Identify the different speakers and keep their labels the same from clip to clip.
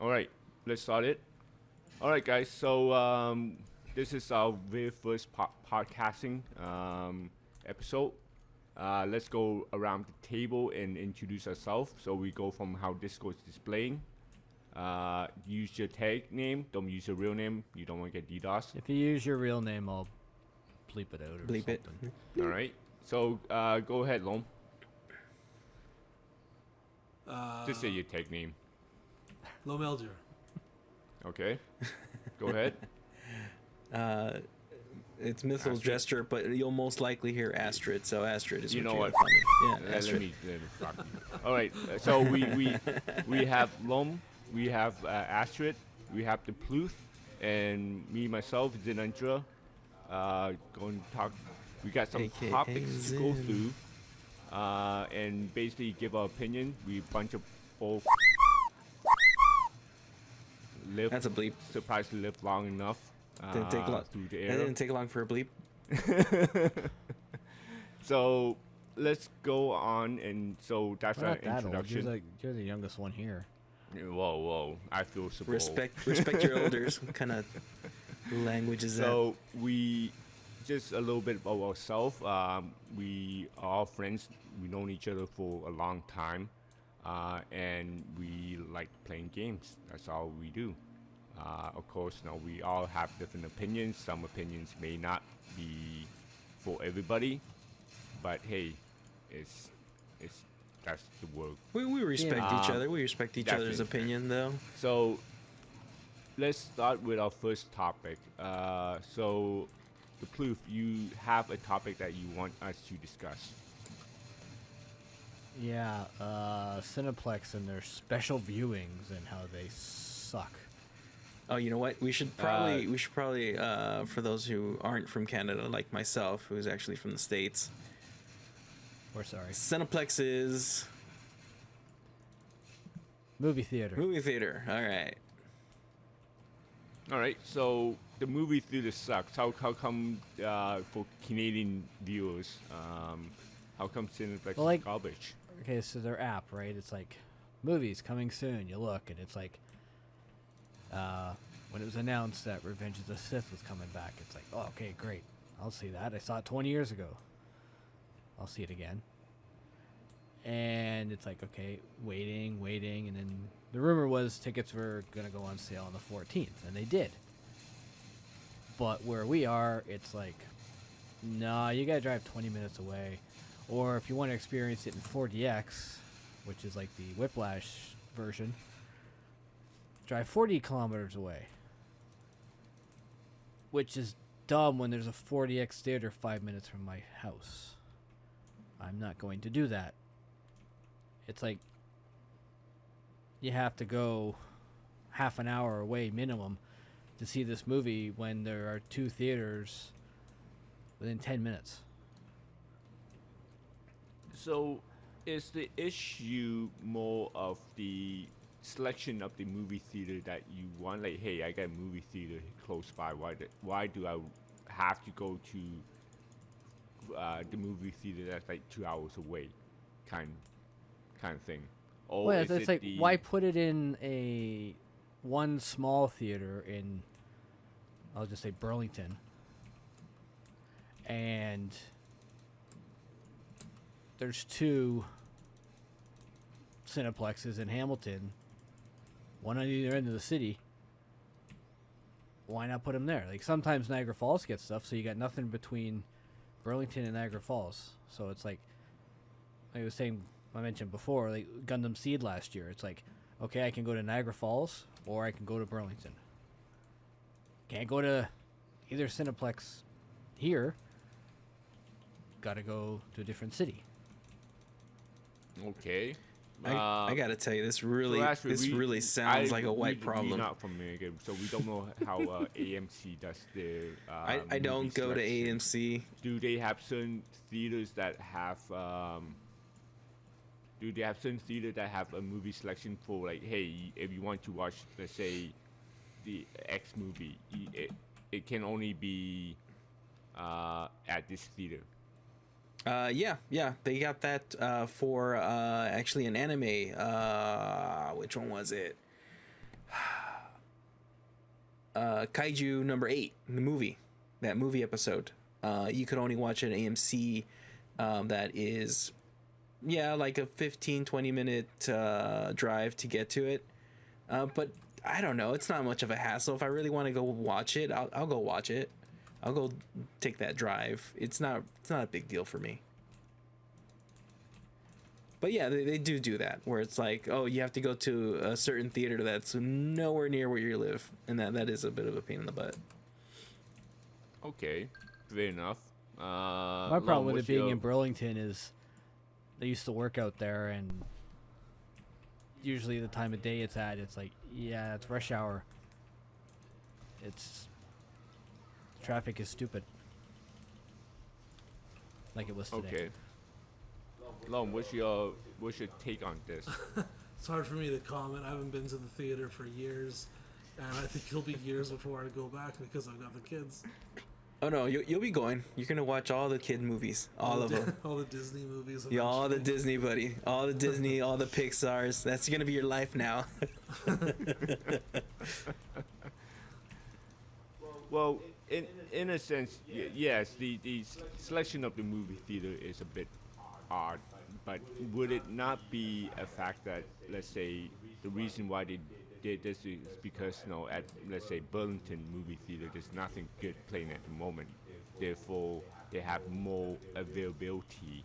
Speaker 1: All right, let's start it. All right, guys. So this is our very first podcasting episode. Let's go around the table and introduce ourselves. So we go from how Discord is displaying. Use your tag name. Don't use your real name. You don't want to get DDoS.
Speaker 2: If you use your real name, I'll bleep it out or
Speaker 3: Bleep
Speaker 2: something.
Speaker 3: it.
Speaker 1: All right. So go ahead, Lom. Just say your tag name.
Speaker 4: Lomelger.
Speaker 1: Okay. Go ahead.
Speaker 3: It's Mythal
Speaker 1: Astrid.
Speaker 3: Gesture, but you'll most likely hear Astrid, so Astrid is
Speaker 1: You
Speaker 3: what
Speaker 1: know
Speaker 3: you're
Speaker 1: what?
Speaker 3: calling me. Yeah,
Speaker 1: Let
Speaker 3: Astrid.
Speaker 1: me fuck you. All right. So we have Lom, we have Astrid, we have the Pluth, and me myself, Zinandra. Going to talk. We got some
Speaker 3: AKA
Speaker 1: topics to go
Speaker 3: Zin.
Speaker 1: through, and basically give our opinion. We bunch of both live.
Speaker 3: That's a bleep.
Speaker 1: Surprised to live long enough.
Speaker 3: Didn't take long.
Speaker 1: Through the
Speaker 3: That
Speaker 1: era.
Speaker 3: didn't take long for a bleep.
Speaker 1: So let's go on, and so that's
Speaker 2: We're
Speaker 1: our
Speaker 2: not that old.
Speaker 1: introduction.
Speaker 2: You're the youngest one here.
Speaker 1: Whoa! I feel so old.
Speaker 3: Respect your elders. What kind of language is that?
Speaker 1: So we just a little bit about ourselves. We are all friends. We known each other for a long time, and we like playing games. That's all we do. Of course, we all have different opinions. Some opinions may not be for everybody, but hey, it's that's the world.
Speaker 3: We respect each
Speaker 1: Um,
Speaker 3: other. We respect each
Speaker 1: that's
Speaker 3: other's
Speaker 1: it.
Speaker 3: opinion, though.
Speaker 1: So let's start with our first topic. So the Pluth, you have a topic that you want us to discuss.
Speaker 2: Yeah, Cineplex and their special viewings and how they suck.
Speaker 3: Oh, you know what? We should probably for those who aren't from Canada, like myself, who's actually from the States.
Speaker 2: We're sorry.
Speaker 3: Cineplex is
Speaker 2: Movie theater.
Speaker 3: movie theater. All right.
Speaker 1: All right. So the movie theater sucks. How come for Canadian viewers? How come Cineplex
Speaker 2: Well, like-
Speaker 1: is garbage?
Speaker 2: Okay, so their app, right? It's like movies coming soon. You look and it's like when it was announced that Revenge of the Sith was coming back, it's like, oh, okay, great. I'll see that. I saw it 20 years ago. I'll see it again. And it's like, okay, waiting, and then the rumor was tickets were going to go on sale on the 14th, and they did. But where we are, it's like, nah, you got to drive 20 minutes away. Or if you want to experience it in 4DX, which is like the Whiplash version, drive 40 kilometers away. Which is dumb when there's a 4DX theater 5 minutes from my house. I'm not going to do that. It's like you have to go half an hour away minimum to see this movie when there are two theaters within 10 minutes.
Speaker 1: So is the issue more of the selection of the movie theater that you want? Like, hey, I got a movie theater close by. Why do I have to go to the movie theater that's like 2 hours away, kind of thing? Or
Speaker 2: Well,
Speaker 1: is
Speaker 2: it's
Speaker 1: it
Speaker 2: like,
Speaker 1: the,
Speaker 2: why put it in one small theater in, I'll just say Burlington, and there's two Cineplexes in Hamilton, one on either end of the city. Why not put them there? Like, sometimes Niagara Falls gets stuff, so you got nothing between Burlington and Niagara Falls. So it's like I was saying, I mentioned before, like Gundam Seed last year. It's like, okay, I can go to Niagara Falls or I can go to Burlington. Can't go to either Cineplex here. Got to go to a different city.
Speaker 1: Okay.
Speaker 3: I gotta tell you, this
Speaker 1: So
Speaker 3: really
Speaker 1: actually,
Speaker 3: sounds like a white problem.
Speaker 1: We're not from America, so we don't know how AMC does their.
Speaker 3: I don't
Speaker 1: movie
Speaker 3: go to
Speaker 1: selection.
Speaker 3: AMC.
Speaker 1: Do they have certain theaters that have? Do they have certain theaters that have a movie selection for, like, hey, if you want to watch, let's say, the X movie, it can only be at this theater.
Speaker 3: Yeah, they got that for actually an anime. Which one was it? Kaiju number 8, the movie, that movie episode. You could only watch an AMC that is, like a 15-20 minute drive to get to it. But I don't know. It's not much of a hassle. If I really want to go watch it, I'll go watch it. I'll go take that drive. It's not a big deal for me. But yeah, they do that, where it's like, oh, you have to go to a certain theater that's nowhere near where you live, and that is a bit of a pain in the butt.
Speaker 1: Okay, fair enough.
Speaker 2: My problem with it being in Burlington is they used to work out there, and usually the time of day it's at, it's like, yeah, it's rush hour. Traffic is stupid. Like it was today.
Speaker 1: Okay. Lom, what's your take on this?
Speaker 4: It's hard for me to comment. I haven't been to the theater for years, and I think it'll be years before I go back because I've got the kids.
Speaker 3: Oh no, you'll be going. You're gonna watch all the kid movies, all of them.
Speaker 4: All the Disney movies.
Speaker 3: Yeah, all the Disney, buddy. All the Disney, all the Pixars. That's gonna be your life now.
Speaker 1: Well, in a sense, yes, the selection of the movie theater is a bit odd, but would it not be a fact that, let's say, the reason why they did this is because, at, let's say, Burlington movie theater, there's nothing good playing at the moment. Therefore, they have more availability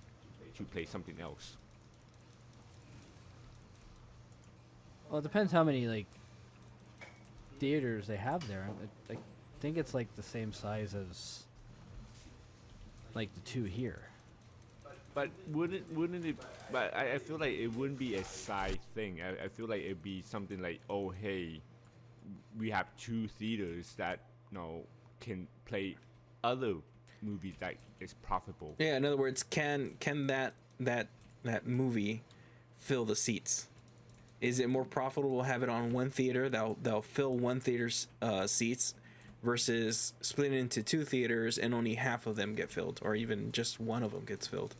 Speaker 1: to play something else.
Speaker 2: Well, it depends how many theaters they have there. I think it's the same size as the two here.
Speaker 1: But wouldn't it? But I feel like it wouldn't be a side thing. I feel like it'd be something like, oh hey, we have 2 theaters that can play other movies that is profitable.
Speaker 3: Yeah, in other words, can that movie fill the seats? Is it more profitable to have it on one theater that'll fill one theater's seats versus split it into 2 theaters and only half of them get filled, or even just one of them gets filled?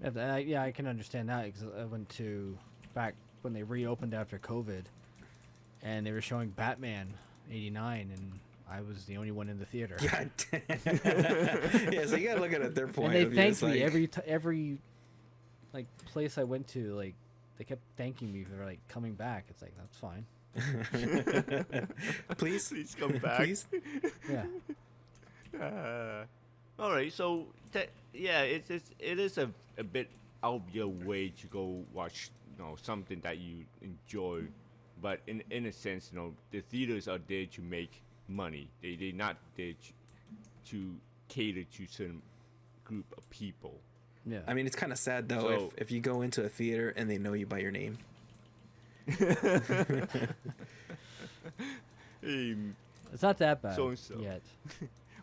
Speaker 2: Yeah, I can understand that, because I went to back when they reopened after COVID, and they were showing Batman '89, and I was the only one in the theater.
Speaker 3: God damn. Yeah, so you gotta look at it their point.
Speaker 2: And they
Speaker 3: of view.
Speaker 2: thanked
Speaker 3: It's
Speaker 2: me every place I went to. They kept thanking me for coming back. It's like, that's fine.
Speaker 3: Please
Speaker 1: come back.
Speaker 3: Please.
Speaker 2: Yeah.
Speaker 1: All right, so it is a bit out of your way to go watch something that you enjoy, but in a sense, the theaters are there to make money. They're not there to cater to certain group of people.
Speaker 2: Yeah.
Speaker 3: I mean, it's kind of sad though
Speaker 1: So-
Speaker 3: if you go into a theater and they know you by your name.
Speaker 1: Hey,
Speaker 2: It's not that bad
Speaker 1: So-and-so.
Speaker 2: yet.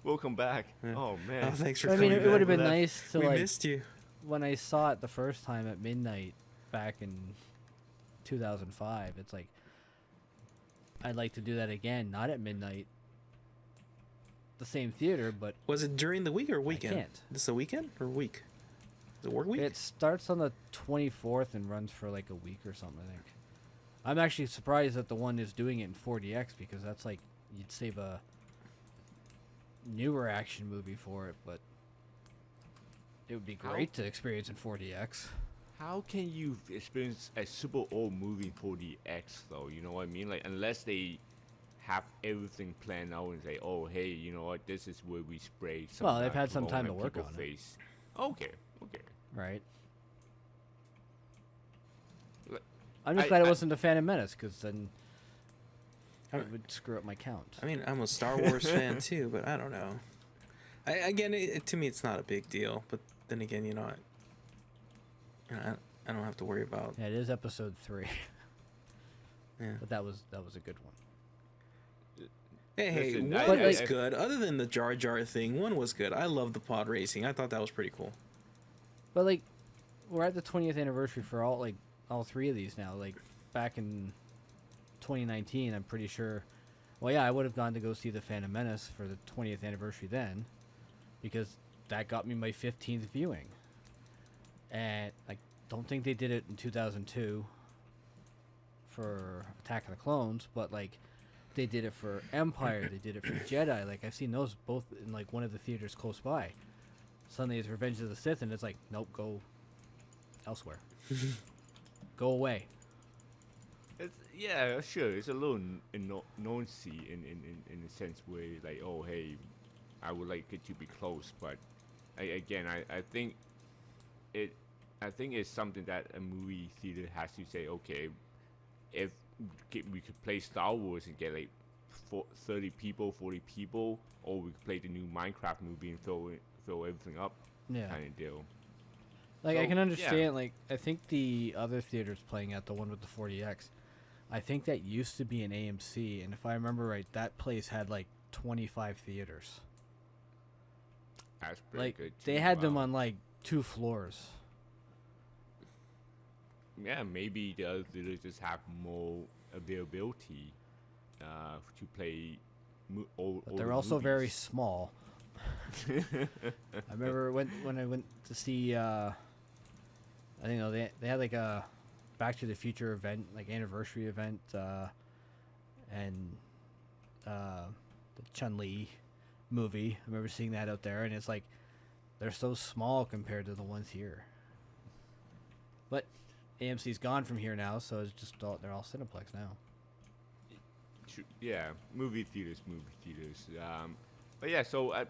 Speaker 1: welcome back.
Speaker 3: Yeah.
Speaker 1: Oh man.
Speaker 3: Oh, thanks for
Speaker 2: I
Speaker 3: coming
Speaker 2: mean, it
Speaker 3: back.
Speaker 2: would have been
Speaker 1: Left.
Speaker 2: nice to
Speaker 3: We missed you.
Speaker 2: when I saw it the first time at midnight back in 2005. It's like, I'd like to do that again, not at midnight, the same theater, but
Speaker 3: Was it during the week or weekend?
Speaker 2: can't.
Speaker 3: This a weekend or week? Is it work week?
Speaker 2: it starts on the 24th and runs for a week or something, I think. I'm actually surprised that the one is doing it in 4DX, because that's you'd save a newer action movie for it, but it would be
Speaker 1: How-
Speaker 2: great to experience in 4DX.
Speaker 1: How can you experience a super old movie 4DX though? You know what I mean? Unless they have everything planned out and say, oh hey, you know what, this is where we spray some
Speaker 2: Well, they've had some
Speaker 1: alcohol
Speaker 2: time to
Speaker 1: on
Speaker 2: work
Speaker 1: people's
Speaker 2: on it.
Speaker 1: face. Okay.
Speaker 2: Right.
Speaker 1: Like,
Speaker 2: I'm just
Speaker 1: I-
Speaker 2: glad it
Speaker 1: I-
Speaker 2: wasn't a Phantom Menace, because then
Speaker 3: I-
Speaker 2: it would screw up my count.
Speaker 3: I mean, I'm a Star Wars fan too, but I don't know. To me, it's not a big deal. But then again, I don't have to worry about.
Speaker 2: Yeah, it is episode 3,
Speaker 3: Yeah.
Speaker 2: but that was a good one.
Speaker 3: Hey,
Speaker 1: Listen,
Speaker 3: one
Speaker 2: I-
Speaker 3: was
Speaker 1: I-
Speaker 3: good. Other than the Jar Jar thing, one was good. I love the pod racing. I thought that was pretty cool.
Speaker 2: But we're at the 20th anniversary for all 3 of these now. Back in 2019, I'm pretty sure. Well, yeah, I would have gone to go see the Phantom Menace for the 20th anniversary then, because that got me my 15th viewing. And I don't think they did it in 2002 for for Attack of the Clones, but like they did it for Empire, they did it for Jedi. Like I've seen those both in like one of the theaters close by. Suddenly it's Revenge of the Sith, and it's like, nope, go elsewhere. Go away.
Speaker 1: Yeah, sure. It's a little annoyancy in a sense where like, oh hey, I would like it to be close, but I think it's something that a movie theater has to say. Okay, if we could play Star Wars and get like 30 people, 40 people, or we could play the new Minecraft movie and fill everything up, kind of deal.
Speaker 2: Like
Speaker 1: So,
Speaker 2: I can understand.
Speaker 1: yeah.
Speaker 2: Like I think the other theaters playing at the one with the 40X, I think that used to be an AMC, and if I remember right, that place had like 25 theaters.
Speaker 1: That's pretty
Speaker 2: Like
Speaker 1: good.
Speaker 2: they
Speaker 1: too.
Speaker 2: had them on like 2 floors.
Speaker 1: Yeah, maybe the other theaters just have more availability to play
Speaker 2: But they're also very small. I remember when I went to see I don't know, they had like a Back to the Future event, like anniversary event, and the Chun-Li movie. I remember seeing that out there, and it's like they're so small compared to the ones here. But AMC's gone from here now, so it's just they're all Cineplex now.
Speaker 1: Yeah, movie theaters. But yeah, so I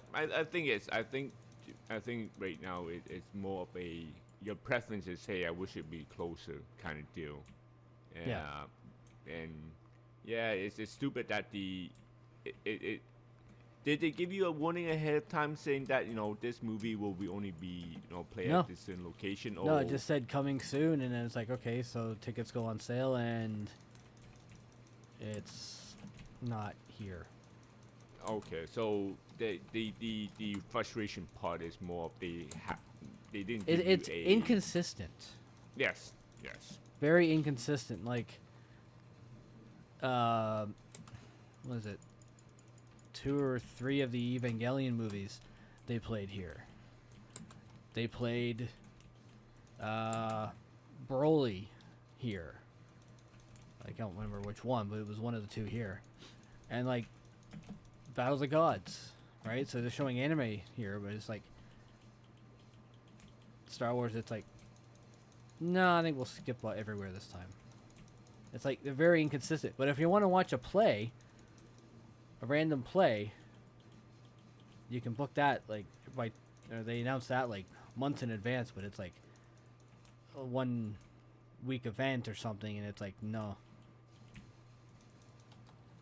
Speaker 1: think right now it's more of a your preference is, hey, I wish it'd be closer kind of deal.
Speaker 2: Yeah.
Speaker 1: And yeah, it's stupid that it did they give you a warning ahead of time saying that this movie will only be play
Speaker 2: No.
Speaker 1: at this certain location? Or
Speaker 2: No, it just said coming soon, and then it's like, okay, so tickets go on sale, and it's not here.
Speaker 1: okay, so the frustration part is more of they didn't give
Speaker 2: It's
Speaker 1: you a
Speaker 2: inconsistent.
Speaker 1: yes.
Speaker 2: Very inconsistent. Like, what is it? 2 or 3 of the Evangelion movies they played here. They played Broly here. I can't remember which one, but it was one of the 2 here. And like Battle of the Gods, right? So they're showing anime here, but it's like Star Wars, it's like, no, I think we'll skip everywhere this time. It's like they're very inconsistent. But if you want to watch a random play, you can book that like they announce that like months in advance, but it's like a 1 week event or something, and it's like no.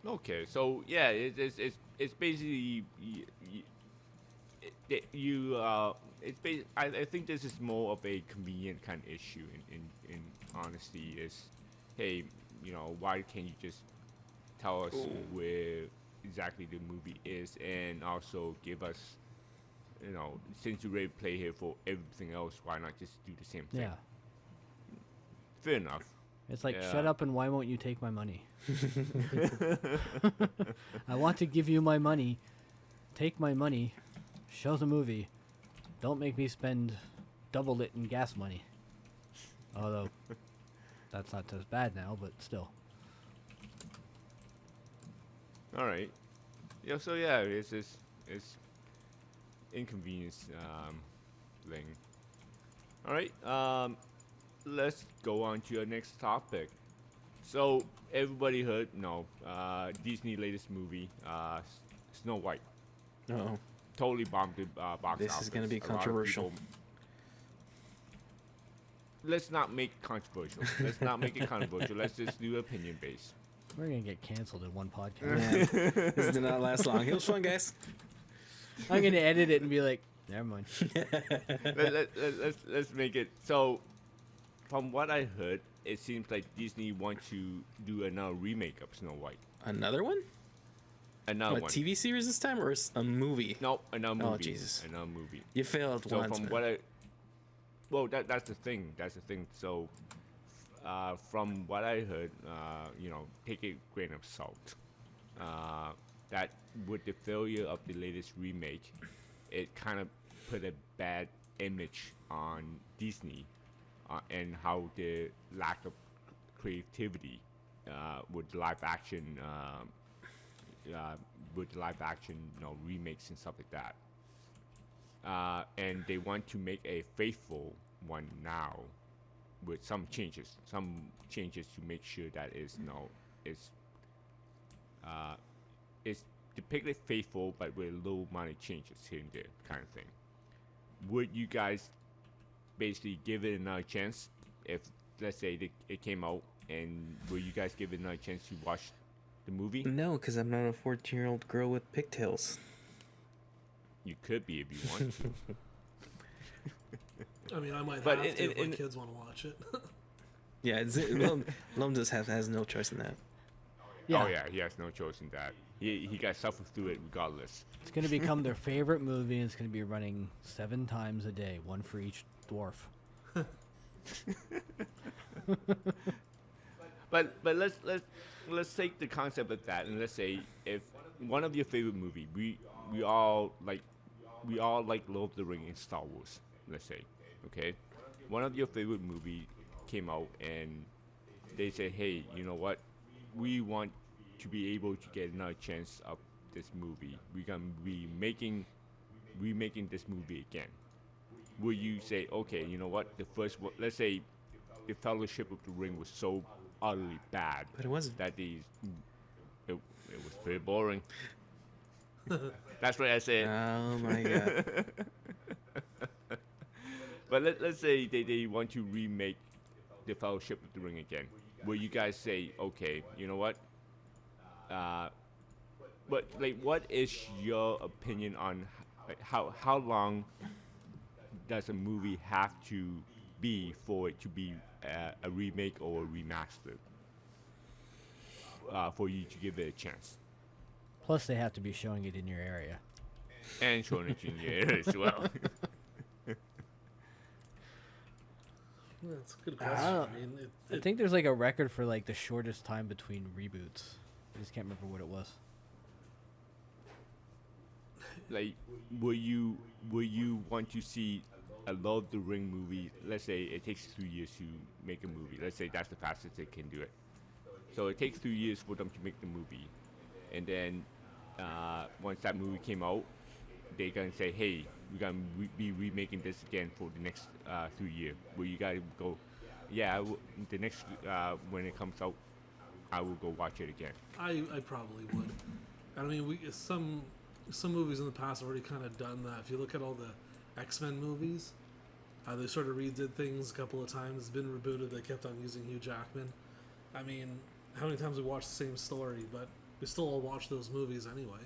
Speaker 1: Okay, so yeah, it's basically I think this is more of a convenient kind of issue. In honesty, is hey, why can't you just tell us where exactly the movie is, and also give us, since you already play here for everything else, why not just do the same thing?
Speaker 2: Yeah.
Speaker 1: Fair enough.
Speaker 2: It's like,
Speaker 1: Yeah.
Speaker 2: shut up and why won't you take my money? I want to give you my money. Take my money. Show the movie. Don't make me spend double it in gas money. Although, that's not as bad now, but still.
Speaker 1: All right. Yeah. So yeah, it's inconvenience thing. All right. Let's go on to our next topic. So everybody heard Disney latest movie, Snow White,
Speaker 3: No.
Speaker 1: totally bombed the box office.
Speaker 3: This is gonna be
Speaker 1: A lot of
Speaker 3: controversial.
Speaker 1: people- Let's not make it controversial. Let's just do opinion based.
Speaker 2: We're going to get canceled in one podcast.
Speaker 3: Yeah. This did not last long. It was fun, guys.
Speaker 2: I'm going to edit it and be like, never mind.
Speaker 1: Let's make it so. From what I heard, it seems like Disney wants to do another remake of Snow White.
Speaker 3: Another one?
Speaker 1: Another
Speaker 3: A
Speaker 1: one.
Speaker 3: TV series this time, or a movie?
Speaker 1: No, another movie.
Speaker 3: Oh, Jesus.
Speaker 1: Another movie.
Speaker 3: You failed
Speaker 1: So
Speaker 3: once.
Speaker 1: from
Speaker 3: man.
Speaker 1: what that's the thing. So, from what I heard, take a grain of salt. That with the failure of the latest remake, it kind of put a bad image on Disney, and how the lack of creativity with live action remakes and stuff like that. And they want to make a faithful one now with some changes to make sure that it's depicted faithful, but with little minor changes here and there, kind of thing. Would you guys basically give it another chance if, let's say, it came out, and will you guys give it another chance to watch the movie?
Speaker 3: No, because I'm not a 14-year-old girl with pigtails.
Speaker 1: You could be if you want to.
Speaker 4: I mean, I might
Speaker 1: But
Speaker 4: have to if my kids want to watch it.
Speaker 3: Yeah, Lum just has no choice in that.
Speaker 2: Yeah.
Speaker 1: Oh yeah, he has no choice in that. He got suffer through it regardless.
Speaker 2: It's going to become their favorite movie, and it's going to be running 7 times a day, one for each dwarf.
Speaker 1: But let's take the concept of that, and let's say if one of your favorite movie, we all like Lord of the Rings and Star Wars, let's say, okay, one of your favorite movie came out and they said, hey, you know what, we want to be able to get another chance of this movie. We're gonna be remaking this movie again. Will you say, okay, you know what, the first one, let's say the Fellowship of the Ring was so utterly bad,
Speaker 3: But it wasn't.
Speaker 1: that it was very boring. That's what I said.
Speaker 3: Oh my god.
Speaker 1: But let's say they want to remake the Fellowship of the Ring again. Will you guys say, okay, you know what? But like, what is your opinion on like how long does a movie have to be for it to be a remake or a remaster? For you to give it a chance,
Speaker 2: Plus, they have to be showing it in your area.
Speaker 1: and showing it in your area as well.
Speaker 4: That's a good
Speaker 2: I
Speaker 4: question.
Speaker 2: don't-
Speaker 4: I mean,
Speaker 2: I think there's like a record for like the shortest time between reboots. I just can't remember what it was.
Speaker 1: Like, will you want to see a Lord of the Ring movie? Let's say it takes 2 years to make a movie. Let's say that's the fastest they can do it. So it takes 2 years for them to make the movie, and then once that movie came out, they're gonna say, "Hey, we're gonna be remaking this again for the next 3 years." Will you guys go? Yeah, the next when it comes out, I will go watch it again.
Speaker 4: I probably would. I mean, some movies in the past have already kind of done that. If you look at all the X-Men movies, they sort of redid things a couple of times. It's been rebooted. They kept on using Hugh Jackman. I mean, how many times we watched the same story, but we still all watch those movies anyway.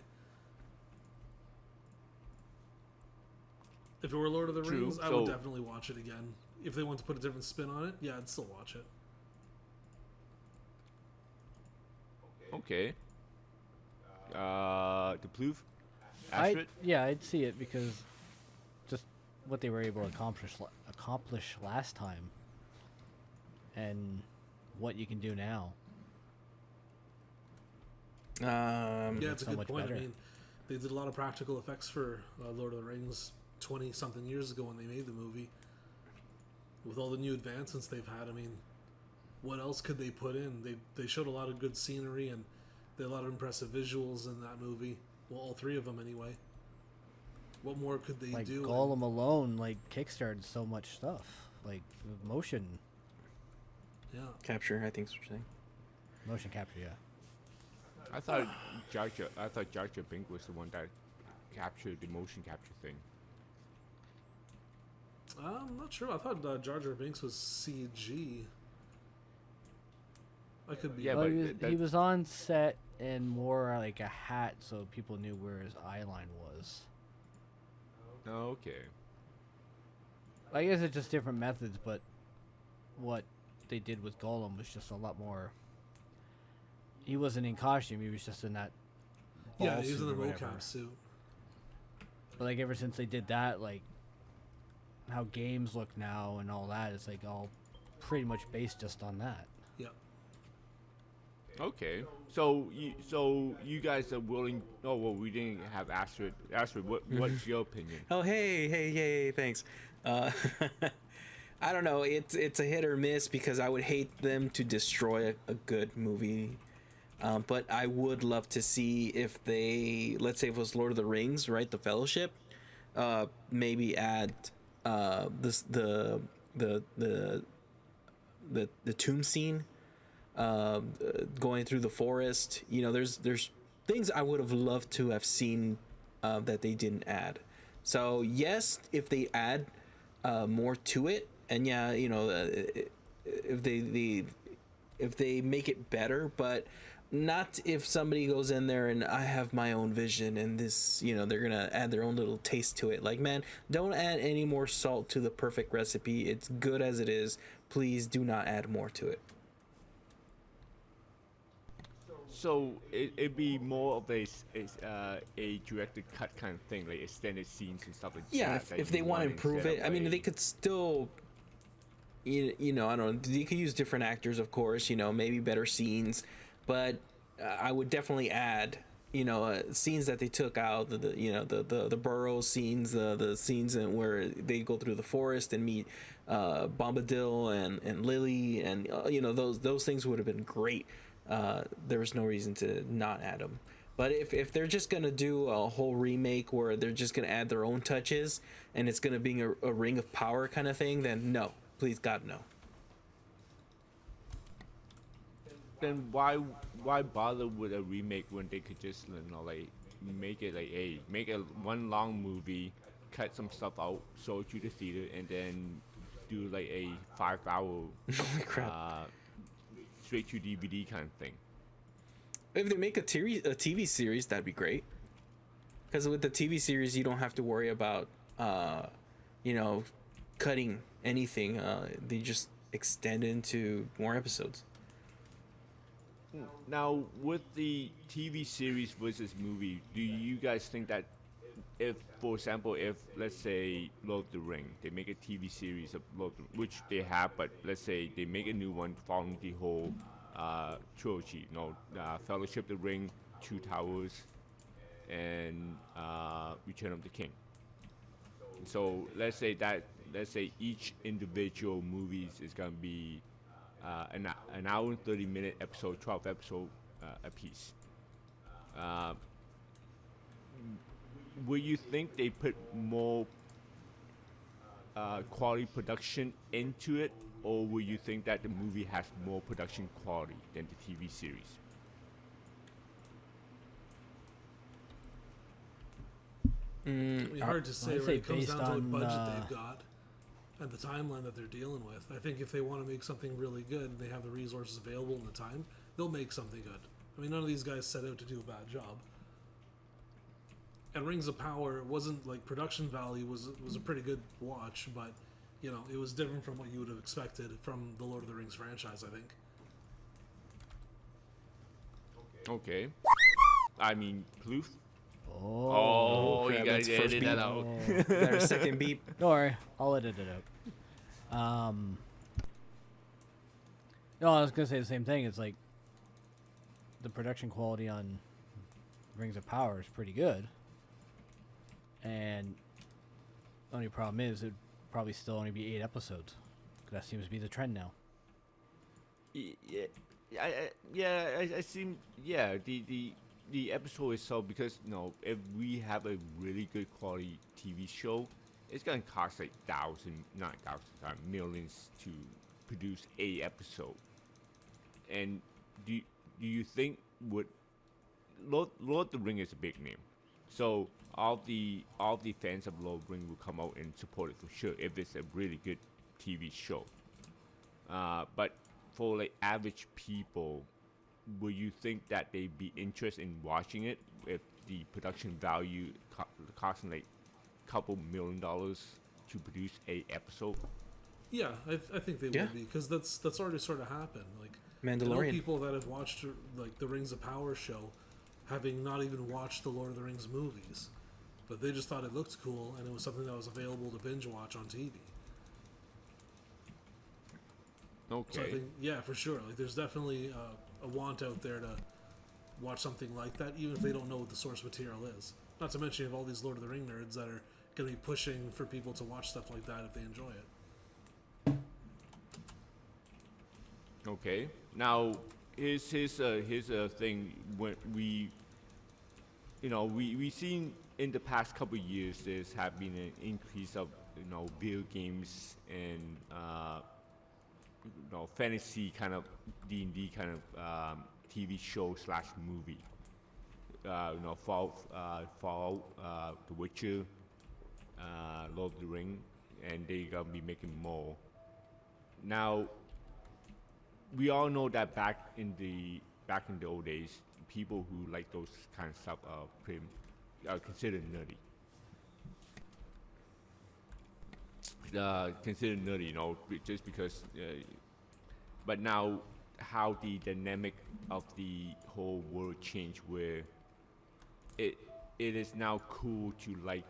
Speaker 4: If it were Lord of the
Speaker 1: True,
Speaker 4: Rings, I would
Speaker 1: so-
Speaker 4: definitely watch it again. If they want to put a different spin on it, yeah, I'd still watch it.
Speaker 1: Okay. The Plouf? Astrid?
Speaker 2: I'd see it because just what they were able to accomplish last time, and what you can do now.
Speaker 4: Yeah, it's a
Speaker 2: so
Speaker 4: good
Speaker 2: much
Speaker 4: point.
Speaker 2: better.
Speaker 4: I mean, they did a lot of practical effects for Lord of the Rings 20-something years ago when they made the movie. With all the new advancements they've had, I mean, what else could they put in? They showed a lot of good scenery and they had a lot of impressive visuals in that movie. Well, all 3 of them anyway. What more could they
Speaker 2: Like
Speaker 4: do?
Speaker 2: Gollum alone, like kickstarted so much stuff, like motion
Speaker 4: Yeah.
Speaker 3: Capture, I think is what you're saying.
Speaker 2: motion capture. Yeah.
Speaker 1: I thought Jar Jar Binks was the one that captured the motion capture thing.
Speaker 4: I'm not sure. I thought Jar Jar Binks was CG. I could be.
Speaker 1: Yeah,
Speaker 2: Well,
Speaker 1: but
Speaker 2: he was on set and wore like a hat so people knew where his eye line was.
Speaker 1: Okay.
Speaker 2: I guess it's just different methods, but what they did with Gollum was just a lot more. He wasn't in costume; he was just in that.
Speaker 4: Yeah,
Speaker 2: ball
Speaker 4: he was
Speaker 2: suit
Speaker 4: in the
Speaker 2: or whatever.
Speaker 4: mocap suit.
Speaker 2: But like ever since they did that, like how games look now and all that, it's like all pretty much based just on that.
Speaker 4: Yeah.
Speaker 1: Okay. So you guys are willing? Oh well, we didn't have Astrid. Astrid, what's your opinion?
Speaker 3: Oh, hey, thanks. I don't know. It's a hit or miss because I would hate them to destroy a good movie. But I would love to see if they, let's say if it was Lord of the Rings, right, the Fellowship, maybe add this the tomb scene, going through the forest. You know, there's things I would have loved to have seen that they didn't add. So yes, if they add more to it, and yeah, you know, if they make it better, but not if somebody goes in there and I have my own vision and this, you know, they're gonna add their own little taste to it. Like, man, don't add any more salt to the perfect recipe. It's good as it is. Please do not add more to it.
Speaker 1: So it'd be more of a directed cut kind of thing, like extended scenes and stuff like
Speaker 3: Yeah,
Speaker 1: that.
Speaker 3: if they want to improve it, I mean, they could still, you know, I don't know. They could use different actors, of course. You know, maybe better scenes, but I would definitely add, you know, scenes that they took out. The burrow scenes, the scenes where they go through the forest and meet Bombadil and Lily, and you know, those things would have been great. There was no reason to not add them. But if they're just gonna do a whole remake where they're just gonna add their own touches and it's gonna be a Ring of Power kind of thing, then no, please God, no.
Speaker 1: Then why bother with a remake when they could just, you know, like make it like make a one long movie, cut some stuff out, show it to the theater, and then do like a 5-hour
Speaker 3: Holy crap.
Speaker 1: Straight to DVD kind of thing.
Speaker 3: If they make a TV series, that'd be great. Because with the TV series, you don't have to worry about, you know, cutting anything. They just extend into more episodes.
Speaker 1: Now, with the TV series versus movie, do you guys think that if, for example, if let's say Lord of the Ring, they make a TV series of Lord, which they have, but let's say they make a new one following the whole trilogy, you know, Fellowship of the Ring, Two Towers, and Return of the King. So let's say each individual movies is gonna be an hour and 30-minute episode, 12 episode a piece. Will you think they put more quality production into it, or will you think that the movie has more production quality than the TV series?
Speaker 4: I mean, hard to say
Speaker 2: I'd
Speaker 4: when
Speaker 2: say
Speaker 4: it comes
Speaker 2: based
Speaker 4: down to what budget
Speaker 2: on,
Speaker 4: they've got and the timeline that they're dealing with. I think if they want to make something really good and they have the resources available and the time, they'll make something good. I mean, none of these guys set out to do a bad job. And Rings of Power, it wasn't like production value was a pretty good watch, but you know, it was different from what you would have expected from the Lord of the Rings franchise, I think.
Speaker 1: Okay. I mean, Plouf.
Speaker 2: Oh,
Speaker 1: You
Speaker 3: crap,
Speaker 1: guys
Speaker 3: that's first
Speaker 1: edit that out.
Speaker 3: Got a second beep.
Speaker 2: don't worry, I'll edit it out. No, I was gonna say the same thing. It's like the production quality on Rings of Power is pretty good, and the only problem is it'd probably still only be 8 episodes. That seems to be the trend now.
Speaker 1: I seem, the episode itself, because you know, if we have a really good quality TV show, it's gonna cost like millions to produce a episode. And do you think would Lord of the Ring is a big name, so all the fans of Lord of the Ring will come out and support it for sure if it's a really good TV show. But for like average people, will you think that they'd be interested in watching it if the production value costing like a couple $1 million to produce a episode?
Speaker 4: Yeah, I think they would be, because that's already sort of happened. Like, I know
Speaker 3: Mandalorian.
Speaker 4: people that have watched like the Rings of Power show, having not even watched the Lord of the Rings movies, but they just thought it looked cool and it was something that was available to binge watch on TV.
Speaker 1: Okay.
Speaker 4: So I think, yeah, for sure. Like, there's definitely a want out there to watch something like that, even if they don't know what the source material is. Not to mention, you have all these Lord of the Ring nerds that are going to be pushing for people to watch stuff like that if they enjoy it.
Speaker 1: Okay. Now, here's a thing. When we seen in the past couple of years there's have been an increase of video games and fantasy kind of D&D kind of TV show slash movie. Fallout, The Witcher, Lord of the Ring, and they gonna be making more. Now, we all know that back in the old days, people who like those kind of stuff are considered nerdy. Considered nerdy, just because. But now, how the dynamic of the whole world changed, where it is now cool to like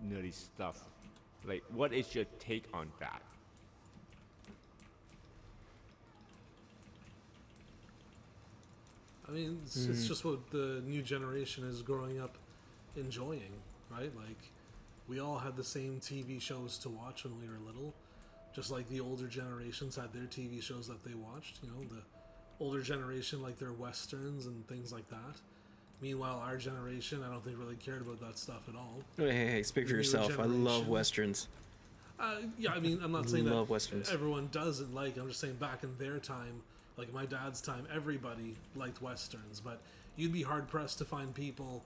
Speaker 1: nerdy stuff. Like, what is your take on that?
Speaker 4: I mean, it's just what the new generation is growing up enjoying, right? Like, we all had the same TV shows to watch when we were little, just like the older generations had their TV shows that they watched. The older generation like their westerns and things like that. Meanwhile, our generation, I don't think really cared about that stuff at all.
Speaker 3: Hey, speak for yourself. I love westerns.
Speaker 4: Yeah, I mean, I'm not saying
Speaker 3: Love
Speaker 4: that
Speaker 3: westerns.
Speaker 4: everyone doesn't like. I'm just saying back in their time, like my dad's time, everybody liked westerns. But you'd be hard pressed to find people,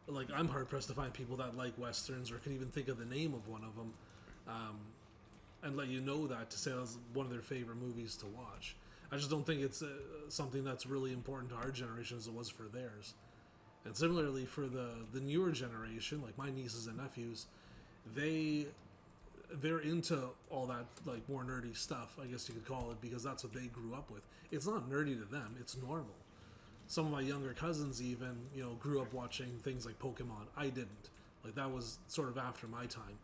Speaker 4: like I'm hard pressed to find people that like westerns or could even think of the name of one of them, and let you know that to say that's one of their favorite movies to watch. I just don't think it's something that's really important to our generation as it was for theirs. And similarly for the newer generation, like my nieces and nephews, they're into all that like more nerdy stuff, I guess you could call it, because that's what they grew up with. It's not nerdy to them, it's normal. Some of my younger cousins even, grew up watching things like Pokemon. I didn't. Like that was sort of after my time.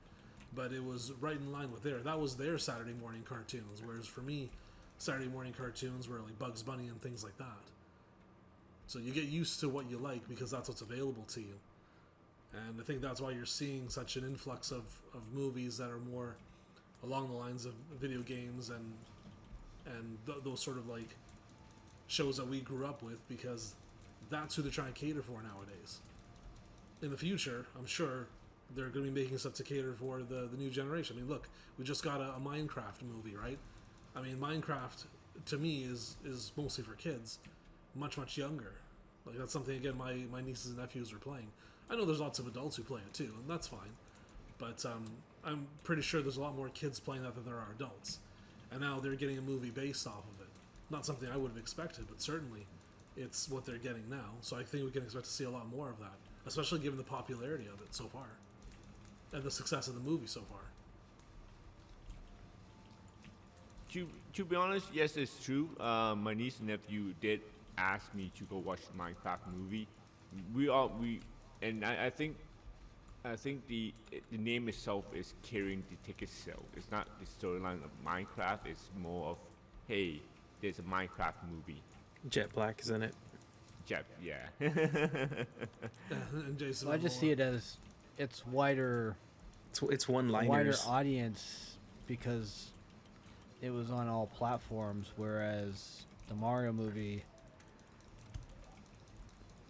Speaker 4: But it was right in line with that was their Saturday morning cartoons, whereas for me, Saturday morning cartoons were like Bugs Bunny and things like that. So you get used to what you like because that's what's available to you. And I think that's why you're seeing such an influx of movies that are more along the lines of video games and those sort of like shows that we grew up with, because that's who they're trying to cater for nowadays. In the future, I'm sure they're going to be making stuff to cater for the new generation. I mean, look, we just got a Minecraft movie, right? I mean, Minecraft to me is mostly for kids, much younger. Like that's something again my nieces and nephews are playing. I know there's lots of adults who play it too, and that's fine. But I'm pretty sure there's a lot more kids playing that than there are adults. And now they're getting a movie based off of it. Not something I would have expected, but certainly it's what they're getting now. So I think we can expect to see a lot more of that, especially given the popularity of it so far and the success of the movie so far.
Speaker 1: To be honest, yes, it's true. My niece and nephew did ask me to go watch the Minecraft movie. I think the name itself is carrying the ticket sale. It's not the storyline of Minecraft. It's more of, hey, there's a Minecraft movie.
Speaker 3: Jet Black is in it.
Speaker 1: Jet, yeah.
Speaker 4: And Jason,
Speaker 2: I just see it as it's wider
Speaker 3: It's one-liners.
Speaker 2: wider audience because it was on all platforms, whereas the Mario movie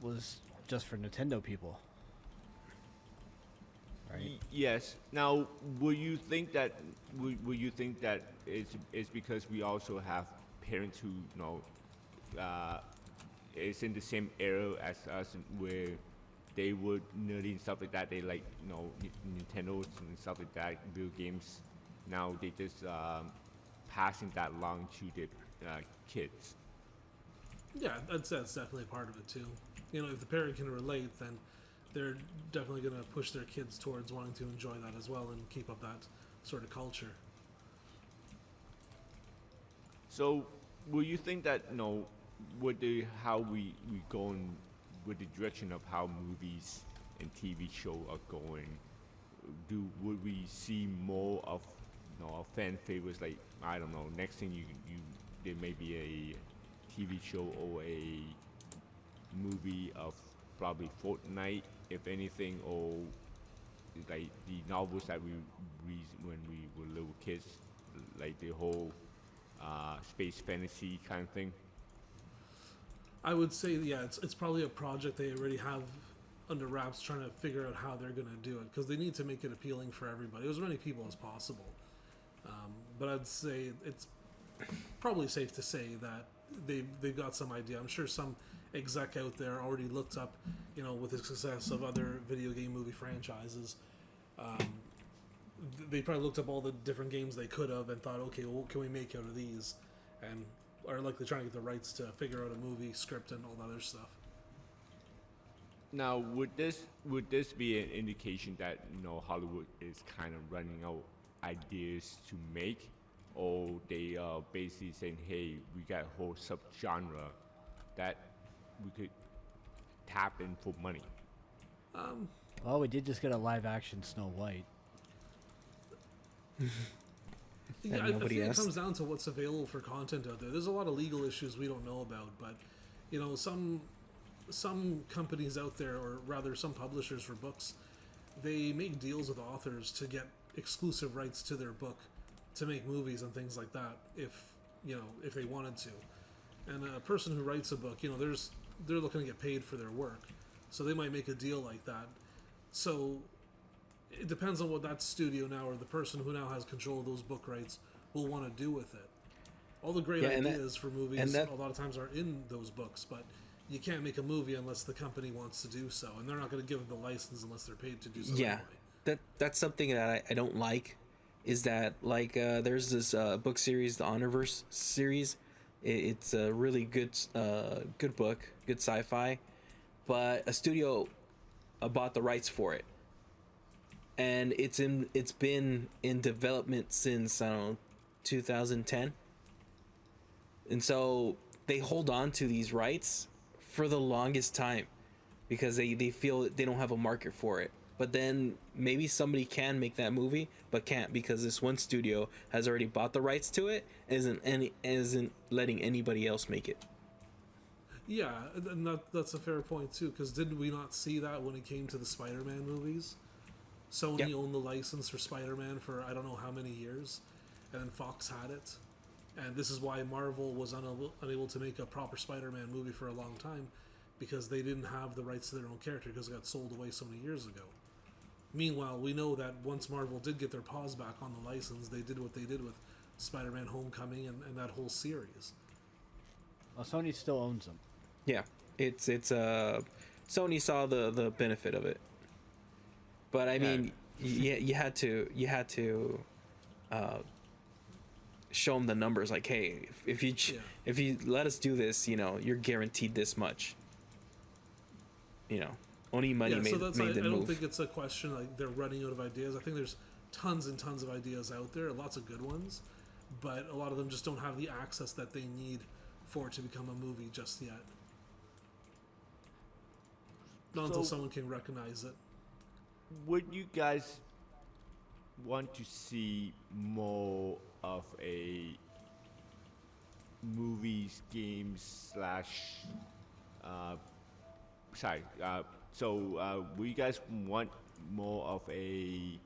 Speaker 2: was just for Nintendo people. Right?
Speaker 1: Yes. Now, will you think that it's because we also have parents who is in the same era as us, where they would nerdy and stuff like that. They like Nintendos and stuff like that, video games. Now they just passing that along to their kids.
Speaker 4: Yeah, that's definitely a part of it too. If the parent can relate, then they're definitely going to push their kids towards wanting to enjoy that as well and keep up that sort of culture.
Speaker 1: So, will you think that with how we go in, with the direction of how movies and TV show are going, would we see more of fan favorites? Like, I don't know, next thing you there may be a TV show or a movie of probably Fortnite, if anything, or like the novels that we read when we were little kids, like the whole space fantasy kind of thing.
Speaker 4: I would say, yeah, it's probably a project they already have under wraps, trying to figure out how they're going to do it, because they need to make it appealing for everybody, as many people as possible. But I'd say it's probably safe to say that they've got some idea. I'm sure some exec out there already looked up, with the success of other video game movie franchises. They probably looked up all the different games they could have and thought, okay, well, what can we make out of these? And are likely trying to get the rights to figure out a movie script and all that other stuff.
Speaker 1: Now, would this be an indication that Hollywood is kind of running out ideas to make, or they are basically saying, hey, we got a whole subgenre that we could tap in for money?
Speaker 2: Well, we did just get a live action Snow White.
Speaker 4: Yeah, I think it comes down to what's available for content out there. There's a lot of legal issues we don't know about, but some companies out there, or rather some publishers for books, they make deals with authors to get exclusive rights to their book to make movies and things like that, if they wanted to. And a person who writes a book, they're looking to get paid for their work, so they might make a deal like that. So it depends on what that studio now, or the person who now has control of those book rights, will want to do with it. All the great ideas for movies a lot of times are in those books, but you can't make a movie unless the company wants to do so, and they're not going to give them the license unless they're paid to do so.
Speaker 3: Yeah, anyway. That's something that I don't like, is that there's this book series, the Honorverse series. It's a really good book, good sci-fi, but a studio bought the rights for it, and it's been in development since 2010, and so they hold on to these rights for the longest time because they feel they don't have a market for it. But then maybe somebody can make that movie, but can't, because this one studio has already bought the rights to it, isn't letting anybody else make it.
Speaker 4: Yeah, and that's a fair point too, because did we not see that when it came to the Spider-Man movies? Sony owned the license for Spider-Man for I don't know how many years, and then Fox had it. And this is why Marvel was unable to make a proper Spider-Man movie for a long time, because they didn't have the rights to their own character because it got sold away so many years ago. Meanwhile, we know that once Marvel did get their paws back on the license, they did what they did with Spider-Man Homecoming and that whole series.
Speaker 2: Well, Sony still owns them.
Speaker 3: Yeah, it's Sony saw the benefit of it, but I mean, you had to show them the numbers. Like, hey, if you let us do this, you're guaranteed this much. Only money made the move.
Speaker 4: I don't think it's a question like they're running out of ideas. I think there's tons and tons of ideas out there, lots of good ones, but a lot of them just don't have the access that they need for it to become a movie just yet. Not until someone can recognize it.
Speaker 1: Would you guys want to see more of a movies, games / would you guys want more of a